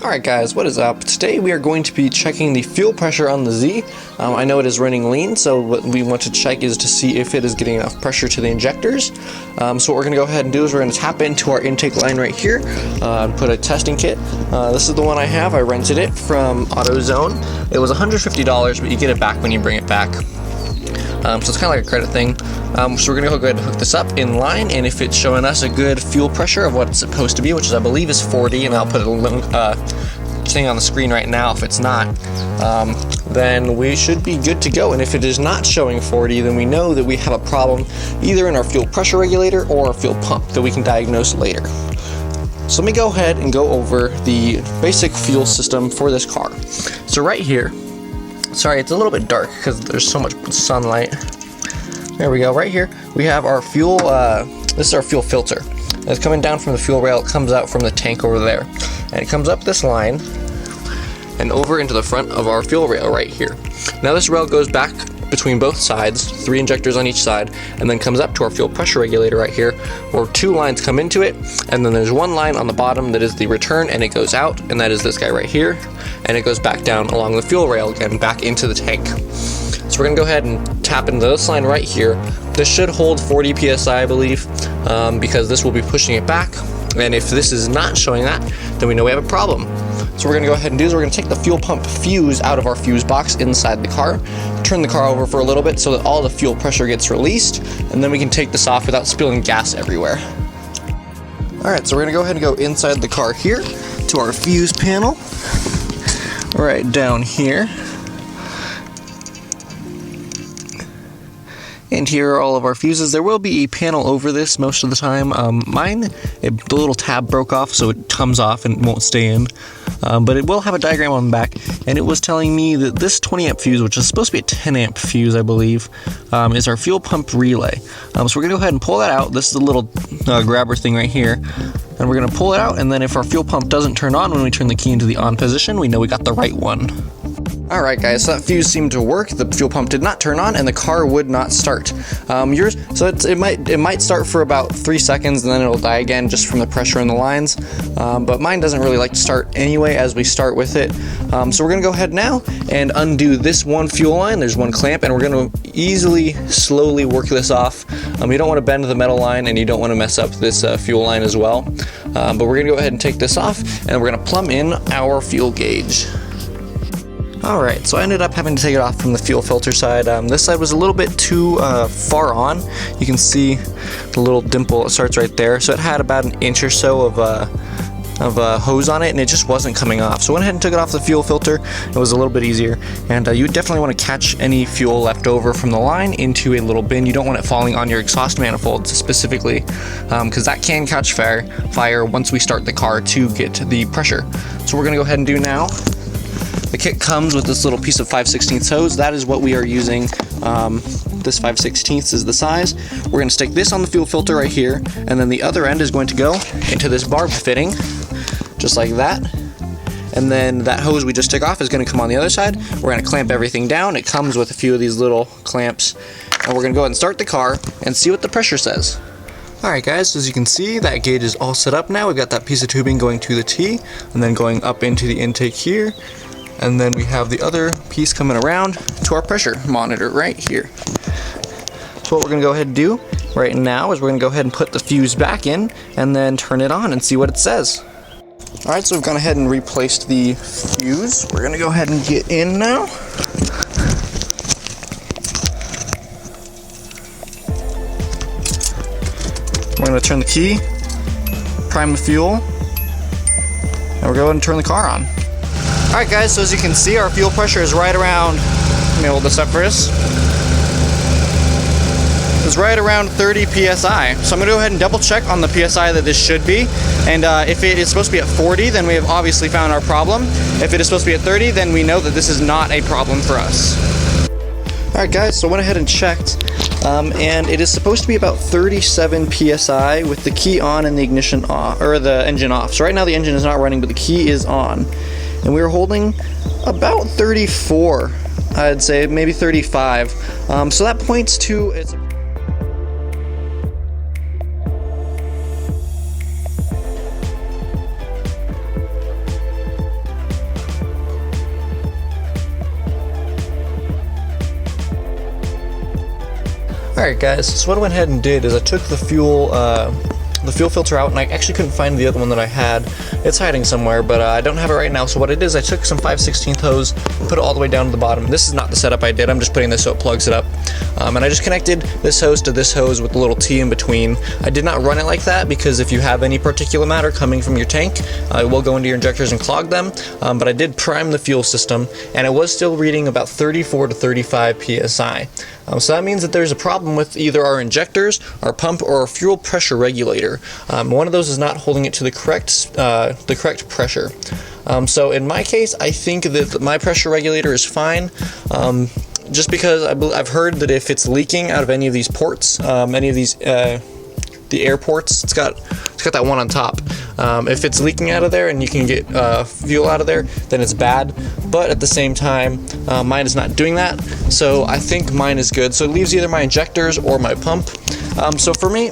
Alright guys, what is up? Today we are going to be checking the fuel pressure on the Z. I know it is running lean, so what we want to check is to see if it is getting enough pressure to the injectors. So what we're going to go ahead and do is we're going to tap into our intake line right here and put a testing kit. This is the one I have. I rented it from AutoZone. It was $150, but you get it back when you bring it back. So it's kind of like a credit thing. So we're going to go ahead and hook this up in line, and if it's showing us a good fuel pressure of what it's supposed to be, which is, I believe is 40, and I'll put a thing on the screen right now if it's not, then we should be good to go. And if it is not showing 40, then we know that we have a problem either in our fuel pressure regulator or our fuel pump that we can diagnose later. So let me go ahead and go over the basic fuel system for this car. So right here, sorry, it's a little bit dark because there's so much sunlight. There we go. Right here, we have our fuel. This is our fuel filter. It's coming down from the fuel rail. It comes out from the tank over there, and it comes up this line and over into the front of our fuel rail right here. Now this rail goes back between both sides, 3 injectors on each side, and then comes up to our fuel pressure regulator right here, where 2 lines come into it, and then there's 1 line on the bottom that is the return, and it goes out, and that is this guy right here, and it goes back down along the fuel rail again, back into the tank. So we're going to go ahead and tap into this line right here. This should hold 40 psi, I believe, because this will be pushing it back, and if this is not showing that, then we know we have a problem. So we're going to go ahead and do is we're going to take the fuel pump fuse out of our fuse box inside the car, turn the car over for a little bit so that all the fuel pressure gets released, and then we can take this off without spilling gas everywhere. Alright, so we're going to go ahead and go inside the car here to our fuse panel, right down here. And here are all of our fuses. There will be a panel over this most of the time. Mine, the little tab broke off, so it comes off and won't stay in. But it will have a diagram on the back, and it was telling me that this 20 amp fuse, which is supposed to be a 10 amp fuse, I believe, is our fuel pump relay. So we're gonna go ahead and pull that out. This is the little grabber thing right here. And we're gonna pull it out, and then if our fuel pump doesn't turn on when we turn the key into the on position, we know we got the right one. Alright guys, so that fuse seemed to work. The fuel pump did not turn on and the car would not start. It might start for about 3 seconds and then it'll die again just from the pressure in the lines. But mine doesn't really like to start anyway as we start with it. So we're going to go ahead now and undo this one fuel line. There's one clamp, and we're going to easily, slowly work this off. You don't want to bend the metal line, and you don't want to mess up this fuel line as well. But we're going to go ahead and take this off, and we're going to plumb in our fuel gauge. Alright, so I ended up having to take it off from the fuel filter side. This side was a little bit too far on. You can see the little dimple, it starts right there. So it had about an inch or so of hose on it, and it just wasn't coming off. So I went ahead and took it off the fuel filter. It was a little bit easier. And you definitely want to catch any fuel left over from the line into a little bin. You don't want it falling on your exhaust manifold specifically, because that can catch fire once we start the car to get the pressure. So we're going to go ahead and do now. The kit comes with this little piece of 5/16 hose. That is what we are using. This 5/16 is the size. We're going to stick this on the fuel filter right here, and then the other end is going to go into this barb fitting, just like that. And then that hose we just took off is going to come on the other side. We're going to clamp everything down. It comes with a few of these little clamps, and we're going to go ahead and start the car and see what the pressure says. Alright guys, so as you can see, that gauge is all set up now. We've got that piece of tubing going to the T, and then going up into the intake here. And then we have the other piece coming around to our pressure monitor right here. So what we're going to go ahead and do right now is we're going to go ahead and put the fuse back in and then turn it on and see what it says. Alright, so we've gone ahead and replaced the fuse. We're going to go ahead and get in now. We're going to turn the key, prime the fuel, and we're going to go ahead and turn the car on. Alright guys, so as you can see, our fuel pressure is right around, let me hold this up for us. It's right around 30 psi. So I'm going to go ahead and double check on the psi that this should be. And if it is supposed to be at 40, then we have obviously found our problem. If it is supposed to be at 30, then we know that this is not a problem for us. Alright guys, so I went ahead and checked, and it is supposed to be about 37 psi with the key on and the ignition off, or the engine off. So right now the engine is not running, but the key is on. And we were holding about 34, I'd say, maybe 35. So that points to it's. Alright guys, so what I went ahead and did is I took the fuel filter out, and I actually couldn't find the other one that I had. It's hiding somewhere, but I don't have it right now. So what I did is I took some 5/16 hose, put it all the way down to the bottom. This is not the setup I did, I'm just putting this so it plugs it up. And I just connected this hose to this hose with a little T in between. I did not run it like that because if you have any particulate matter coming from your tank, it will go into your injectors and clog them. But I did prime the fuel system, and it was still reading about 34 to 35 psi. So that means that there's a problem with either our injectors, our pump, or our fuel pressure regulator. One of those is not holding it to the correct pressure. So in my case, I think that my pressure regulator is fine. Just because I've heard that if it's leaking out of any of these ports, any of these the air ports, it's got that one on top. If it's leaking out of there and you can get fuel out of there, then it's bad. But at the same time, mine is not doing that, so I think mine is good. So it leaves either my injectors or my pump. So for me,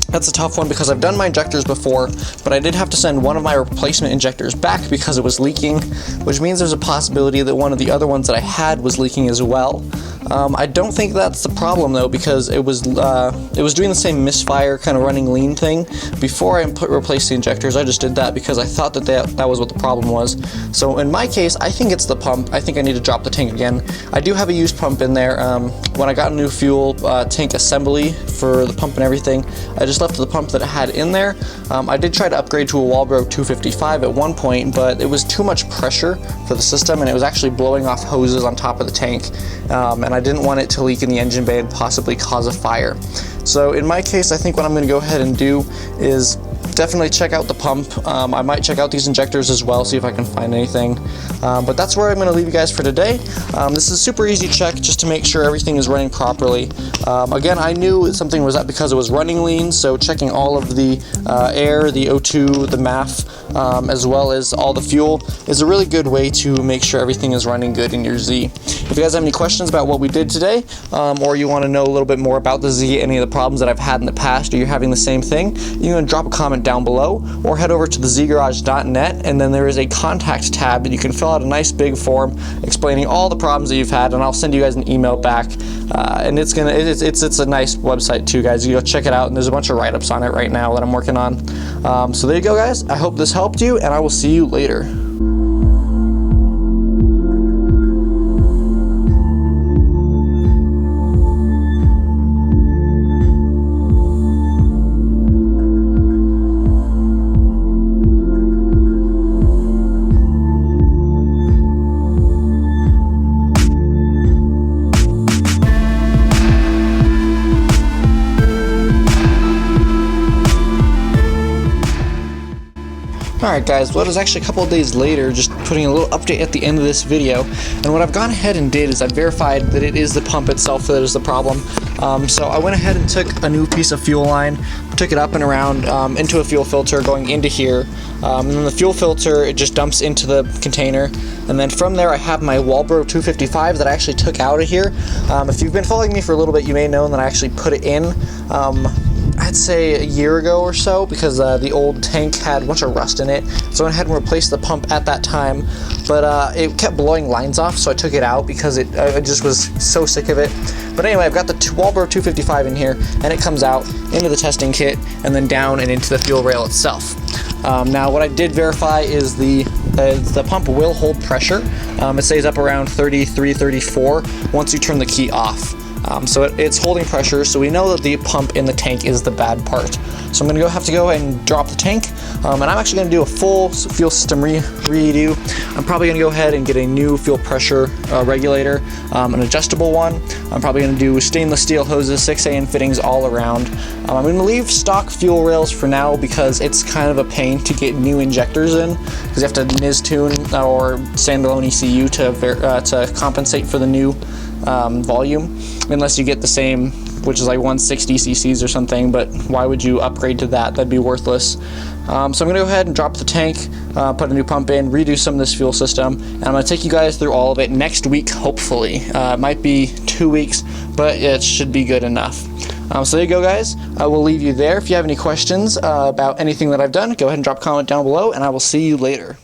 that's a tough one because I've done my injectors before, but I did have to send one of my replacement injectors back because it was leaking, which means there's a possibility that one of the other ones that I had was leaking as well. I don't think that's the problem though, because it was doing the same misfire kind of running lean thing. Before I replaced the injectors, I just did that because I thought that was what the problem was. So in my case, I think it's the pump. I think I need to drop the tank again. I do have a used pump in there. When I got a new fuel tank assembly for the pump and everything, I just left the pump that I had in there. I did try to upgrade to a Walbro 255 at one point, but it was too much pressure for the system, and it was actually blowing off hoses on top of the tank. And I didn't want it to leak in the engine bay and possibly cause a fire. So in my case, I think what I'm going to go ahead and do is definitely check out the pump. I might check out these injectors as well, see if I can find anything. But that's where I'm going to leave you guys for today. This is a super easy check just to make sure everything is running properly. Again, I knew something was up because it was running lean, so checking all of the air, the O2, the MAF, as well as all the fuel is a really good way to make sure everything is running good in your Z. If you guys have any questions about what we did today, or you want to know a little bit more about the Z, any of the problems that I've had in the past, or you're having the same thing, you can drop a comment down below, or head over to thezgarage.net, and then there is a contact tab that you can fill out a nice big form explaining all the problems that you've had, and I'll send you guys an email back. And it's a nice website too, guys. You go check it out, and there's a bunch of write-ups on it right now that I'm working on. So there you go, guys. I hope this helped you, and I will see you later. Alright guys, well, it was actually a couple of days later, just putting a little update at the end of this video, and what I've gone ahead and did is I verified that it is the pump itself that is the problem. So I went ahead and took a new piece of fuel line, took it up and around into a fuel filter going into here, and then the fuel filter, it just dumps into the container, and then from there I have my Walbro 255 that I actually took out of here. If you've been following me for a little bit, you may know that I actually put it in I'd say a year ago or so, because the old tank had a bunch of rust in it, so I went ahead and replaced the pump at that time, but it kept blowing lines off, so I took it out because I just was so sick of it. But anyway, I've got the Walbro 255 in here, and it comes out into the testing kit, and then down and into the fuel rail itself. Now what I did verify is the pump will hold pressure. It stays up around 33, 34 once you turn the key off. So it's holding pressure, so we know that the pump in the tank is the bad part. So I'm going to have to go and drop the tank, and I'm actually going to do a full fuel system redo. I'm probably going to go ahead and get a new fuel pressure regulator, an adjustable one. I'm probably going to do stainless steel hoses, 6AN fittings all around. I'm going to leave stock fuel rails for now because it's kind of a pain to get new injectors in, because you have to NIS tune or standalone ECU to compensate for the new volume, unless you get the same, which is like 160 cc's or something, but why would you upgrade to that? That'd be worthless. So I'm going to go ahead and drop the tank, put a new pump in, redo some of this fuel system, and I'm going to take you guys through all of it next week, hopefully. It might be 2 weeks, but it should be good enough. So there you go, guys. I will leave you there. If you have any questions about anything that I've done, go ahead and drop a comment down below, and I will see you later.